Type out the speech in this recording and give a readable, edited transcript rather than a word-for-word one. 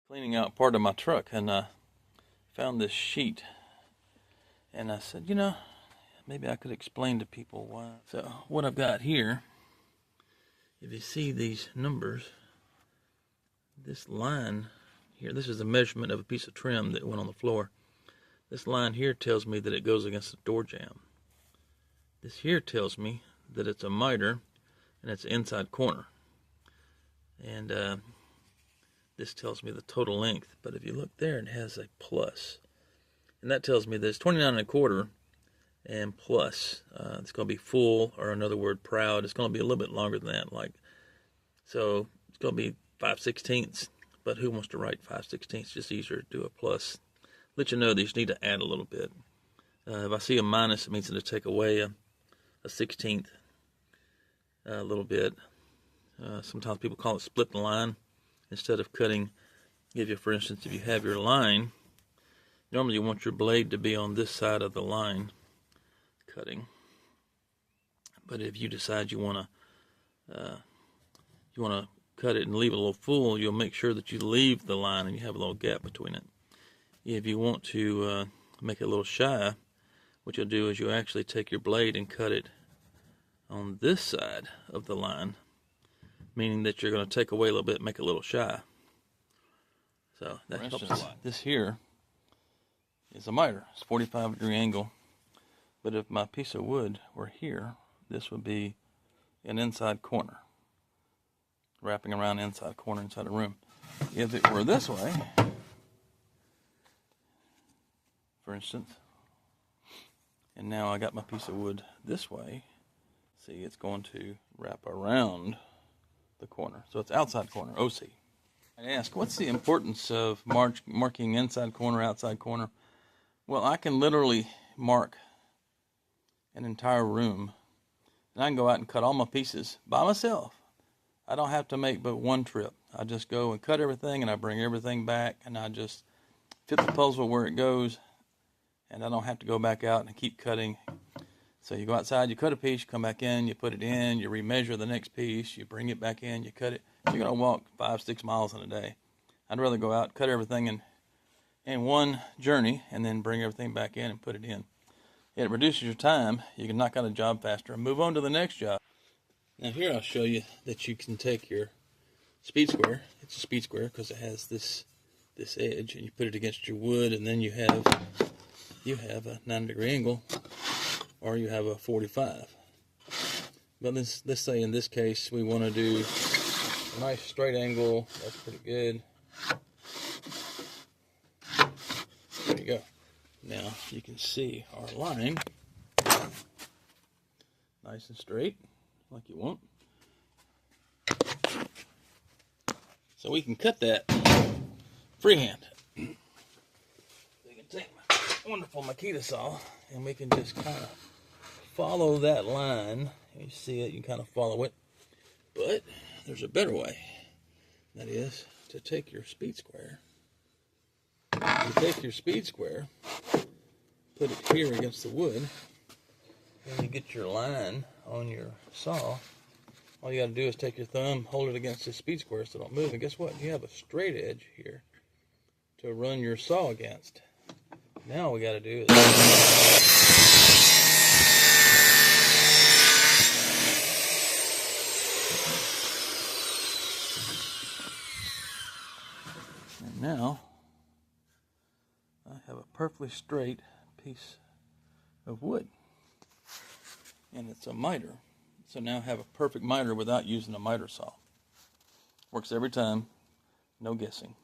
cleaning out part of my truck, and I found this sheet, and I said, maybe I could explain to people why. So what I've got here, if you see these numbers, this line here, this is a measurement of a piece of trim that went on the floor. This line here tells me that it goes against the door jamb. This here tells me that it's a miter and it's inside corner. And this tells me the total length. But if you look there, it has a plus. And that tells me that it's 29 1/4 and plus. It's going to be full, or another word, proud. It's going to be a little bit longer than that. So it's going to be 5/16. But who wants to write 5/16? It's just easier to do a plus. Let you know that you just need to add a little bit. If I see a minus, it means to take away a 16th a little bit. Sometimes people call it split the line instead of cutting. For instance, if you have your line, normally you want your blade to be on this side of the line cutting. But if you decide you want to cut it and leave it a little full, you'll make sure that you leave the line and you have a little gap between it. If you want to make it a little shy, what you'll do is you'll actually take your blade and cut it on this side of the line, meaning that you're going to take away a little bit and make it a little shy. So that helps a lot. This here is a miter. It's 45-degree angle. But if my piece of wood were here, this would be an inside corner, wrapping around inside corner inside a room. If it were this way, for instance, and now I got my piece of wood this way, see, it's going to wrap around the corner. So it's outside corner, OC. I ask, what's the importance of marking inside corner, outside corner? Well, I can literally mark an entire room, and I can go out and cut all my pieces by myself. I don't have to make but one trip. I just go and cut everything, and I bring everything back, and I just fit the puzzle where it goes, and I don't have to go back out and keep cutting. So you go outside, you cut a piece, you come back in, you put it in, you remeasure the next piece, you bring it back in, you cut it. You're going to walk 5-6 miles in a day. I'd rather go out, cut everything in one journey, and then bring everything back in and put it in. It reduces your time. You can knock out a job faster and move on to the next job. Now here I'll show you that you can take your speed square. It's a speed square because it has this edge, and you put it against your wood, and then you have a 90-degree angle, or you have a 45. But let's say in this case we want to do a nice straight angle. That's pretty good. There you go. Now you can see our line, nice and straight, like you want. So we can cut that freehand. We can take my wonderful Makita saw, and we can just kind of follow that line. You see it, you can kind of follow it. But there's a better way. That is to take your speed square. You take your speed square, put it here against the wood, and you get your line on your saw. All you got to do is take your thumb, hold it against the speed square so it don't move, and guess what? You have a straight edge here to run your saw against. Now all we got to do is and now I have a perfectly straight piece of wood, and it's a miter. So now I have a perfect miter without using a miter saw. Works every time, no guessing.